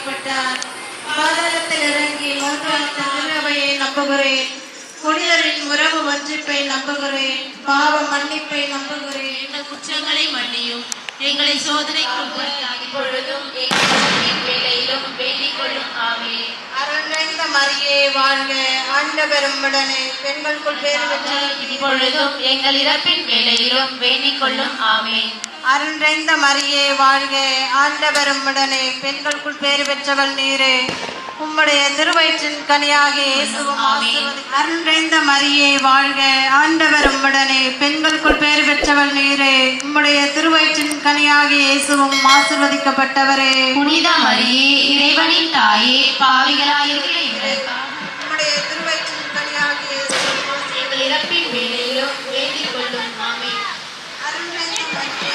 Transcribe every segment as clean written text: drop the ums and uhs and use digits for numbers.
அறையப்பட்டார். பாதாளத்தில் இறங்கி மூன்றாம் திருவையை நம்புகிறேன். புனிதரின் உறவு ஒன்றிப்பை நம்புகிறேன். பாவ மன்னிப்பை நம்புகிறேன். எங்கள் குற்றங்களை மன்னியும். எங்களை சோதனைக்கு இப்பொழுதும் வேலையிலும் வேண்டிக் கொள்ளும். ஆமென். அருள் நிறைந்த மரியே வாழ்க. ஆண்டவர் உம்முடனே பெண்களுக்குள் பேறு பெற்றவர் இப்பொழுதும் எங்கள் இறப்பின் வேலையிலும் வேண்டிக் கொள்ளும். ஆமென். அருள் நிறைந்த மரியே வாழ்க. ஆண்டவர் உம்முடனே பெண்களுக்குள் பேறு பெற்றவள் நீரே. உம்முடைய திருவயிற்றின் கனியாகிய இயேசுவும் ஆசீர்வதிக்கப்பட்டவரே. அருள் நிறைந்த மரியே வாழ்க. ஆண்டவர் உம்முடனே பெண்களுக்குள் பேறு பெற்றவள் நீரே. உம்முடைய திருவயிற்றின் கனியாகிய இயேசுவும் ஆசீர்வதிக்கப்பட்டவரே. புனித மரியே, இறைவனின் தாயே, பாவிகளாயிருக்கிற எங்களுக்காக உம்முடைய திருவயிற்றின் கனியாகிய இயேசுவும் எங்கள் இறப்பின் வேலையிலும் வேண்டிக் கொள்ளும். ஆமென். அருள் நிறைந்த மரியே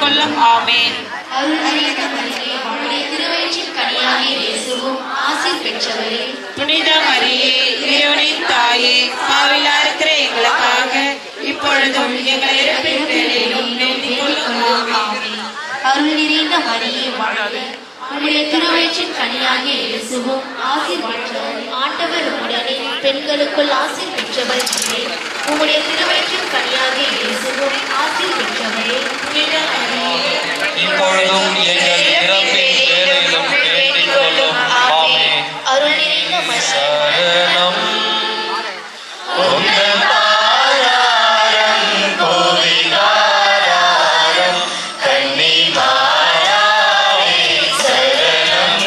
கொள்ளும். ஆமென். புனித மரியே, இறைவனின் தாயே, பாவிலா இருக்கிற எங்களுக்காக இப்பொழுதும் எங்கள் இறப்பின் வேளையிலும் வேண்டிக் கொள்ளும். ஆமென். அருள் நிறைந்த மரியே வாழ்க. உம்முடைய திருவயிற்றின் கனியாகிய இயேசுவும் ஆசீர் பெற்றவர். ஆண்டவர் உம்முடனே பெண்களுக்குள் ஆசீர் பெற்றவர் நீரே. உம்முடைய திருவயிற்றின் கனியாகிய இயேசுவும் ஆசீர் பெற்றவரே. புனித மரியே, இப்பொழுதும் எங்கள் இறப்பின் வேளையிலும் வேண்டிக் கொள்ளும். ஆமென். அருள் நிறைந்த மரியே சரணம் உங்கள் தாயாரம் கோவிலாரம் கன்னி மாயாவே சரணம்.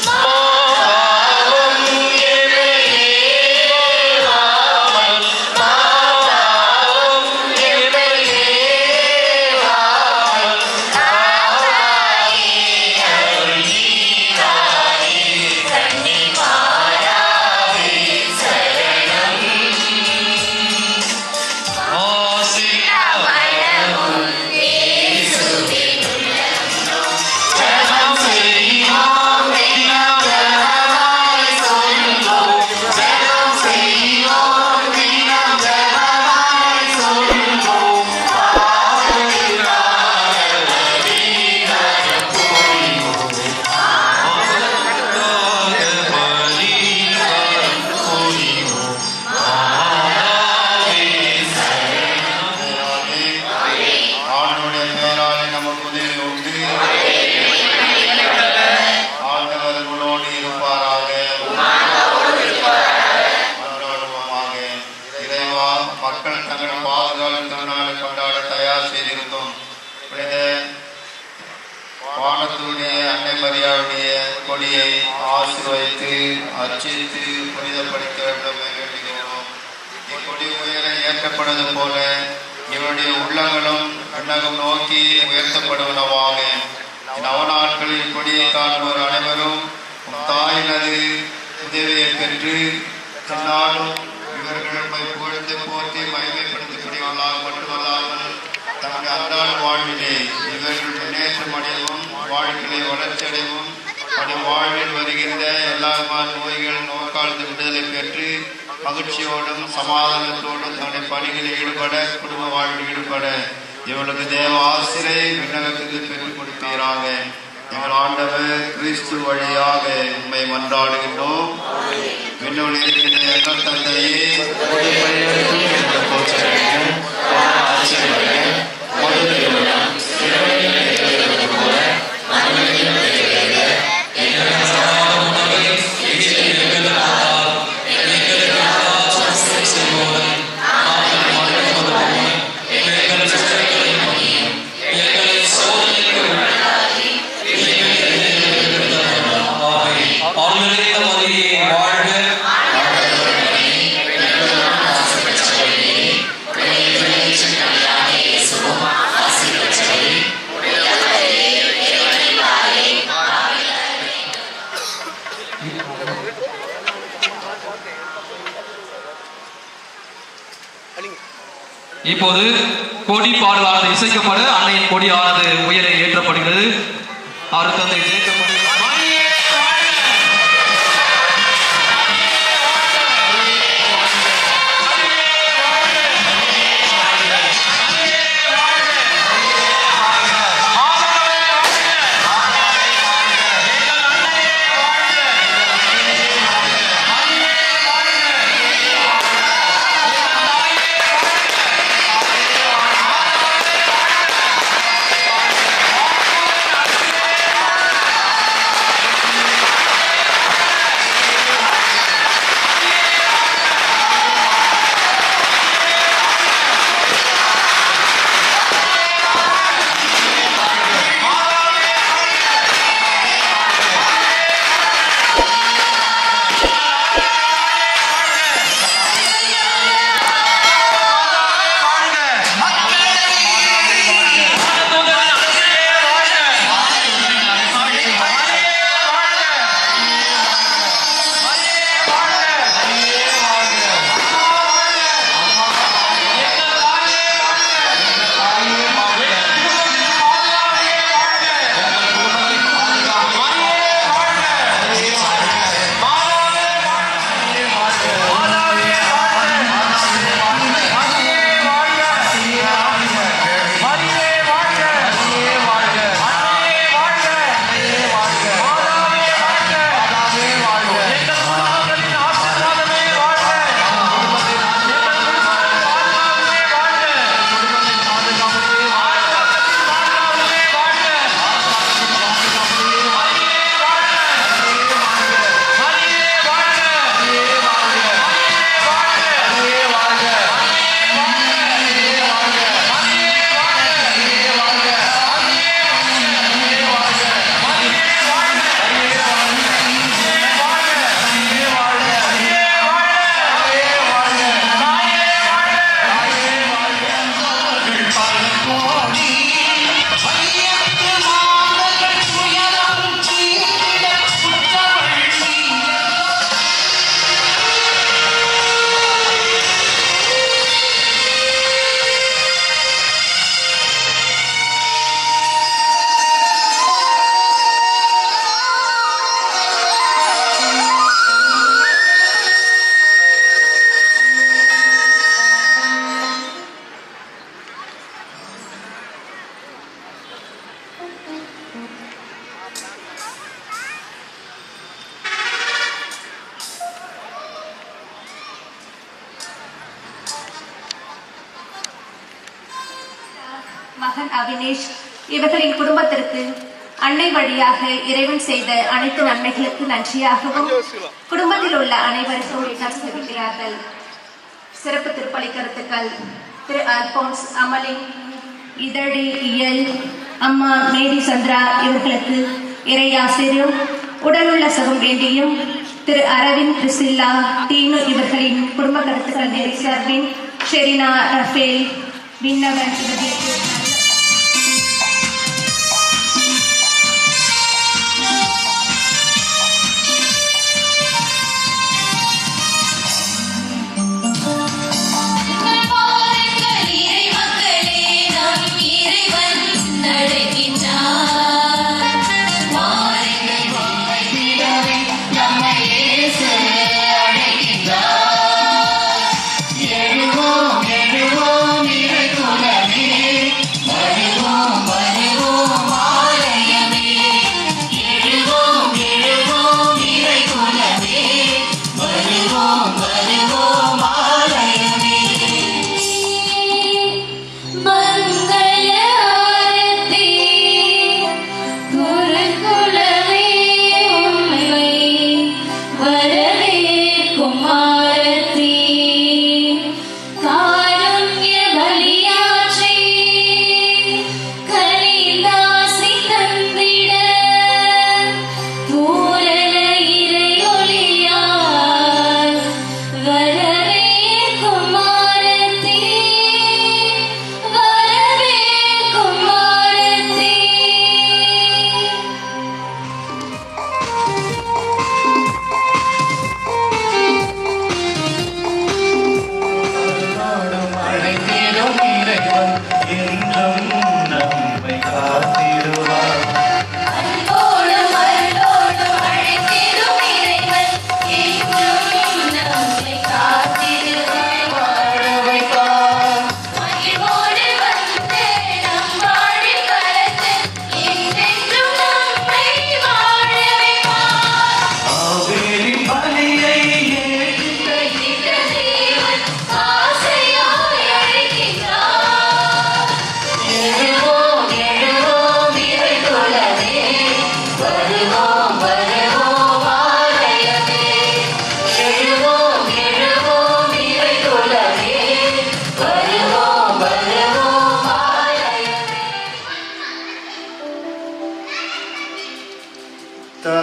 பாவம் எமையேவாமல் பாவம் எமையேவாமல் தாயே அருள் நீராயே கன்னி மாயாவே சரணம். ஆசிரியரும் இயேசுவின் ஜெபம் செய்வோம் தினந்தனமாய் சொல்வோம். ஜெபம் செய்வோம் தினந்தனமாய் சொல்வோம். பாவத்தினால வீணாகப் போய்வோம். பாவத்துக்காக பலிகாரம் புரிவோம். மாதாவே ஆண்டவருடைய பெயராலே நமக்கு உதவி உண்டு. ஆண்டவர் உங்களோடு இருப்பாராக. மன்றாடுவோமாக. இறைவா, மக்கள் தங்கள் பாதுகாப்பு திருநாளை கொண்டாட தயார் செய்திருக்கும் புனித வானத்துடைய அன்னை மரியாவுடைய கொடியை ஆசீர்வதித்து அர்ச்சித்து புனிதப்படுத்த வேண்டும் என்று வேண்டுகிறோம். இக்கொடி உயர ஏற்கப்படுவது போல இவருடைய உள்ளங்களும் விண்ணகம் நோக்கி உயர்த்தப்படுவனவாக. நவநாட்களில் கொடியை காண்பவர் அனைவரும் தாயினது உதவியை பெற்று தன்னாலும் இவர்கள் புகழ்ந்து போற்றி மகிமைப்படுத்தக்கூடியவர்களாக மட்டுமல்லாமல் தங்கள் அன்றாட வாழ்விலே இவர்கள் முன்னேற்றம் அடையவும் வாழ்க்கையை வளர்ச்சியடையவும் வாழ்வில் வருகின்ற எல்லா நோய்கள் நோக்கால் விடுதலை பெற்று மகிழ்ச்சியோடும் சமாதானத்தோடும் தன்னுடைய பணிகளில் ஈடுபட குடும்ப வாழ்வில் ஈடுபட இவர்களுக்கு தேவ ஆசிரியை விண்ணகத்திற்கு பெற்றுக் கொடுப்பீராக. எங்கள் ஆண்டவர் கிறிஸ்து வழியாக உம்மை மன்றாடுகின்றோம். விண்ணுள் இருக்கின்ற எங்கள் தந்தையே, இப்போது கொடி பாடலானது இசைக்கப்பட அன்னையின் கொடியானது உயரை ஏற்றப்படுகிறது. அவர் தந்தை ஜெயிக்கப்படுகிறது. மகன் அவினேஷ் இவர்களின் குடும்பத்திற்கு அன்னை வழியாக இறைவன் செய்த அனைத்து நன்மைகளுக்கு நன்றியாகவும் குடும்பத்தில் உள்ள அனைவருக்கும் நற்செய்கிறார்கள். சிறப்பு திருப்பலி கருத்துக்கள் திரு அல்போன்ஸ் அமலின் இதழி இயல் அம்மா மேரி சந்திரா இவர்களுக்கு இறையாசிரியும் உடலுள்ள சுகம் வேண்டியும் திரு அரவிந்த் பிரிசில்லா டீனு இவர்களின் குடும்ப கருத்துக்கள் நேரி சார்பின் ஷெரினா ரஃபேல் விண்ணவன் இவர்களுக்கு எழுவோம் எழுவோம் இறை குலமே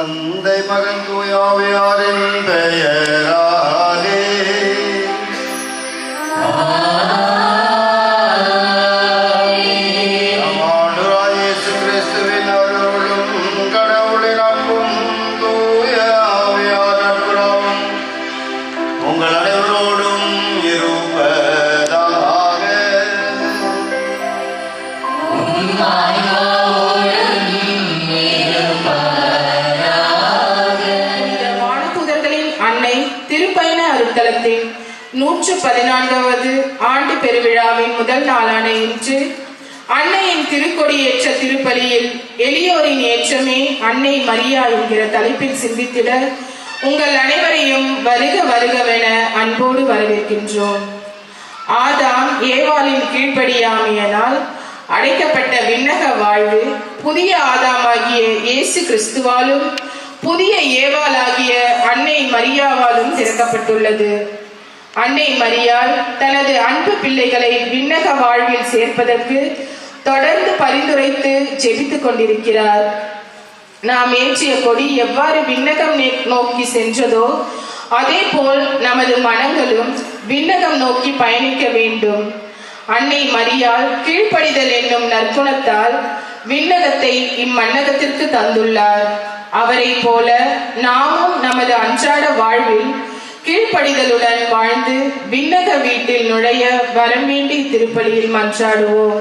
தந்தை மகன் தூயாவியாரின் பெயராலே நம் ஆண்டவராகிய இயேசு கிறிஸ்துவின் அருளும் கடவுளின் அன்பும் தூய ஆவியார் நட்புறவும் உங்கள் அனைவரோடும் இருப்பதாக. வானதூதர்களின் அன்னை திருப்பயண அருட்தலத்தின் 114வது ஆண்டு பெருவிழாவின் முதல் நாளான இன்று அன்னையின் திருக்கொடியேற்ற திருப்பலியில் எளியோரின் ஏற்றமே அன்னை மரியா என்கிற தலைப்பில் சிந்தித்திட உங்கள் அனைவரையும் வருக வருகவென அன்போடு வரவேற்கின்றோம். ஆதாம் ஏவாளின் கீழ்ப்படியாமையினால் அடைக்கப்பட்ட விண்ணக வாழ்வு புதிய ஆதாமாகிய இயேசு கிறிஸ்துவாலும் புதிய ஏவாளாகிய அன்னை மரியாவாலும் திறக்கப்பட்டுள்ளது. அன்னை மரியாள் தனது அன்பு பிள்ளைகளை விண்ணக வாழ்வில் சேர்ப்பதற்கு தொடர்ந்து பரிந்துரைத்து ஜெபித்துக் கொண்டிருக்கிறார். நாம் ஏற்றிய கொடி எவ்வாறு விண்ணகம் நோக்கி சென்றதோ அதே போல் நமது மனங்களும் விண்ணகம் நோக்கி பயணிக்க வேண்டும். அன்னை மரியாள் கீழ்ப்படிதல் என்னும் நற்குணத்தால் விண்ணகத்தை இம்மன்னகத்திற்கு தந்துள்ளார். அவரை போல நாமும் நமது அன்றாட வாழ்வில் கீழ்ப்படிதலுடன் வாழ்ந்து விண்ணக வீட்டில் நுழைய வரம் வேண்டி திருப்பலியில் மன்றாடுவோம்.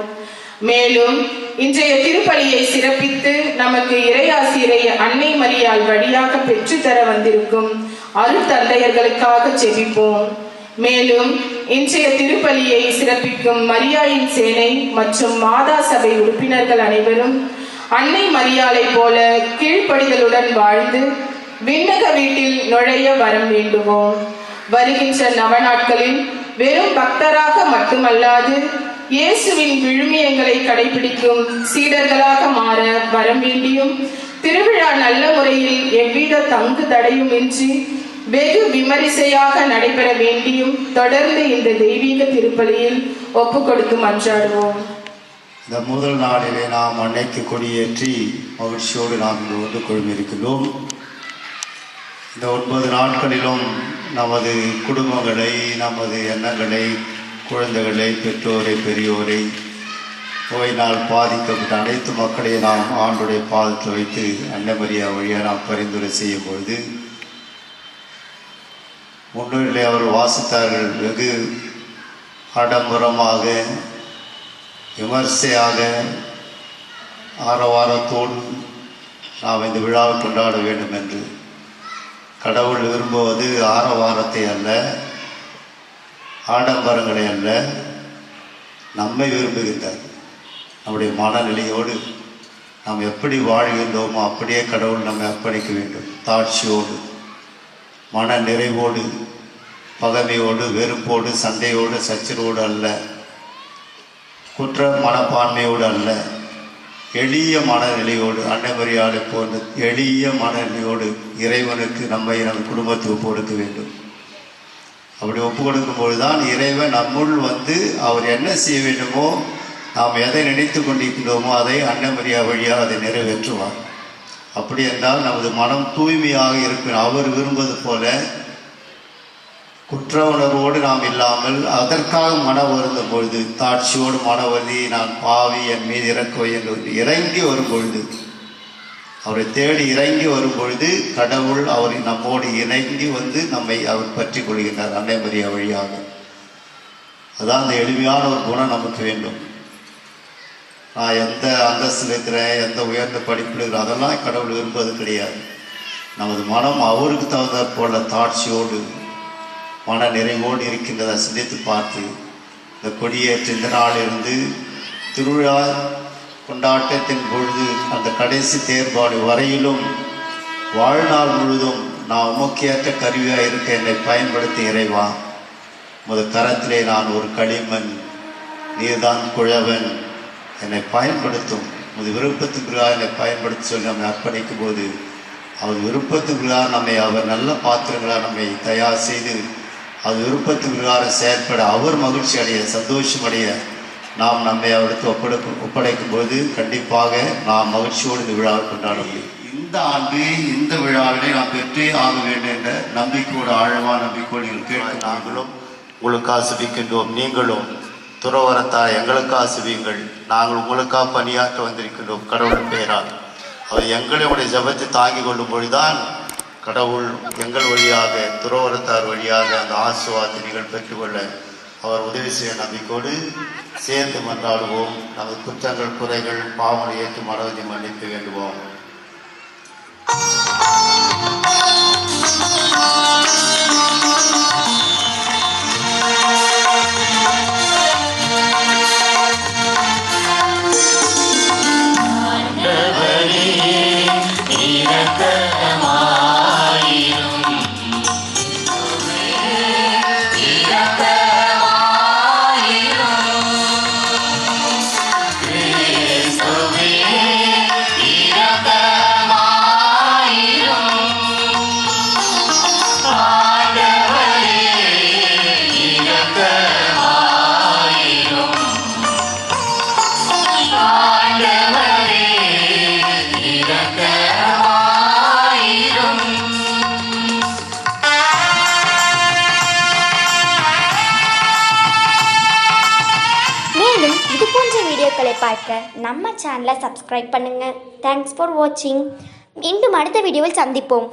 மேலும் இன்றைய திருப்பலியை சிறப்பித்து நமக்கு இறையாசிரை அன்னை மரியாள் வழியாக பெற்றுத்தர வந்திருக்கும் அருள் தந்தையர்களுக்காக ஜெபிப்போம். மேலும் இன்றைய திருப்பலியை சிறப்பிக்கும் மரியாயின் சேனை மற்றும் மாதா சபை உறுப்பினர்கள் அனைவரும் அன்னை மரியாளை போல கீழ்ப்படிதலுடன் வாழ்ந்து விண்ணக வீட்டில் நுழைய வரம் வேண்டுவோம். வருகின்ற நவநாட்களில் வெறும் பக்தராக மட்டுமல்லாது இயேசுவின் விழுமியங்களை கடைபிடிக்கும் சீடர்களாக மாற வரம் வேண்டியும் திருவிழா நல்ல முறையில் எவ்வித தங்கு தடையுமின்றி வெகு விமரிசையாக நடைபெற வேண்டியும் தொடர்ந்து இந்த தெய்வீக திருப்பலியில் ஒப்பு கொடுத்து மன்றாடுவோம். இந்த முதல் நாளிலே நாம் அன்னைக்கு கொடியேற்றி மகிழ்ச்சியோடு நாம் இங்கு ஒன்று கொழுமிருக்கிறோம். இந்த 9 நாட்களிலும் நமது குடும்பங்களை, நமது எண்ணங்களை, குழந்தைகளை, பெற்றோரை, பெரியோரை, நோயினால் பாதிக்கப்பட்ட அனைத்து மக்களையும் நாம் ஆண்டுடைய பாதத்தில் வைத்து அன்னை மரியா வழியாக நாம் பரிந்துரை செய்யும் பொழுது முன்னிலே அவர் வாசித்தார்கள். வெகு ஆடம்பரமாக விமர்சையாக ஆரவாரத்தோடு நாம் இந்த விழாவை கொண்டாட வேண்டும் என்று. கடவுள் விரும்புவது ஆரவாரத்தை அல்ல, ஆடம்பரங்களை அல்ல, நம்மை விரும்புகின்றார். நம்முடைய மனநிலையோடு நாம் எப்படி வாழ்கின்றோமோ அப்படியே கடவுள் நம்மை அர்ப்பணிக்க வேண்டும். தாட்சியோடு, மன நிறைவோடு, பகைமையோடு, வெறுப்போடு, சண்டையோடு, சச்சரவோடு அல்ல, குற்ற மனப்பான்மையோடு அல்ல, எளிய மனநிலையோடு அன்னை மரியாளை போன்ற எளிய மனநிலையோடு இறைவனுக்கு நம்மை நம் குடும்பத்துக்கு ஒப்பு கொடுக்க வேண்டும். அப்படி ஒப்பு கொடுக்கும் பொழுதுதான் இறைவன் நம்முள் வந்து அவர் என்ன செய்ய வேண்டுமோ, நாம் எதை நினைத்து கொண்டிருக்கின்றோமோ அதை அன்னை மரியா வழியாக அதை நிறைவேற்றுவார். அப்படி என்றால் நமது மனம் தூய்மையாக இருக்கும். அவர் விரும்புவது போல குற்ற உணர்வோடு நாம் இல்லாமல் அதற்காக மன வருந்தும் பொழுது, தாட்சியோடு மன வருந்தி நான் பாவி என் மீது இறக்குவை என்று இறங்கி வரும் பொழுது, அவரை தேடி இறங்கி வரும் பொழுது கடவுள் அவரை நம்மோடு இணங்கி வந்து நம்மை அவர் பற்றி கொள்கின்றார் அன்னை மரியா வழியாக. அதான் அந்த எளிமையான ஒரு குணம் நமக்கு வேண்டும். நான் எந்த அந்தஸ்தில் இருக்கிறேன், எந்த உயர்ந்த படிப்பில் இருக்கிறேன், அதெல்லாம் கடவுள் விரும்புவது கிடையாது. நமது மனம் அவருக்கு தகுந்த போல தாட்சியோடு மன நிறைவோடு இருக்கின்றதை சிந்தித்து பார்த்து இந்த கொடியேற்ற இந்த நாளிலிருந்து திருவிழா கொண்டாட்டத்தின் பொழுது அந்த கடைசி தேர்பாடு வரையிலும் வாழ்நாள் முழுதும் நான் உமக்கேற்ற கருவியாக இருக்க என்னை பயன்படுத்தி இறைவா. முதல் கரத்திலே நான் ஒரு களிமண், நீர்தான் குழவன், என்னை பயன்படுத்தும். உமது விருப்பத்துக்குள்ளாக என்னை பயன்படுத்தி சொல்லி நம்மை அர்ப்பணிக்கும் போது அவர் விருப்பத்துக்குள்ளாக நம்மை அவர் நல்ல பாத்திரங்களாக நம்மை தயார் செய்து அது விருப்பத்துக்குள்ளாக செயற்பட அவர் மகிழ்ச்சி அடைய, சந்தோஷம் அடைய நாம் நம்மை அவருக்கு ஒப்படைக்கும் போது கண்டிப்பாக நாம் மகிழ்ச்சியோடு இந்த விழாவை கொண்டாட முடியும். இந்த இந்த ஆண்டு இந்த விழாவினை நாம் பெற்றே ஆக வேண்டும் என்ற நம்பிக்கையோடு ஆழமான நம்பிக்கையோடு நீங்கள் கேட்க நாங்களும் உங்களுக்கு ஆசிரிக்கின்றோம். நீங்களும் துறவரத்தார் எங்களுக்கு ஆசிரியுங்கள். நாங்கள் உங்களுக்காக பணியாற்ற வந்திருக்கின்றோம் கடவுள் பெயரால். அவர் எங்களுடைய ஜபத்தை தாங்கிக் கொள்ளும் பொழுதுதான் கடவுள் எங்கள் வழியாக துறவரத்தார் வழியாக அந்த ஆசீர்வாதத்தை நீங்கள் பெற்றுக்கொள்ள அவர் உதவி செய்ய நம்பிக்கையோடு சேர்ந்து மன்றாடுவோம். நமது குற்றங்கள் குறைகள் பாவங்களை ஏற்று மனதை மன்னித்து வேண்டுவோம். மேலும் இது போன்ற வீடியோக்களை பார்க்க நம்ம சேனலை சப்ஸ்கிரைப் பண்ணுங்கள். தேங்க்ஸ் ஃபார் வாட்சிங். மீண்டும் அடுத்த வீடியோவில் சந்திப்போம்.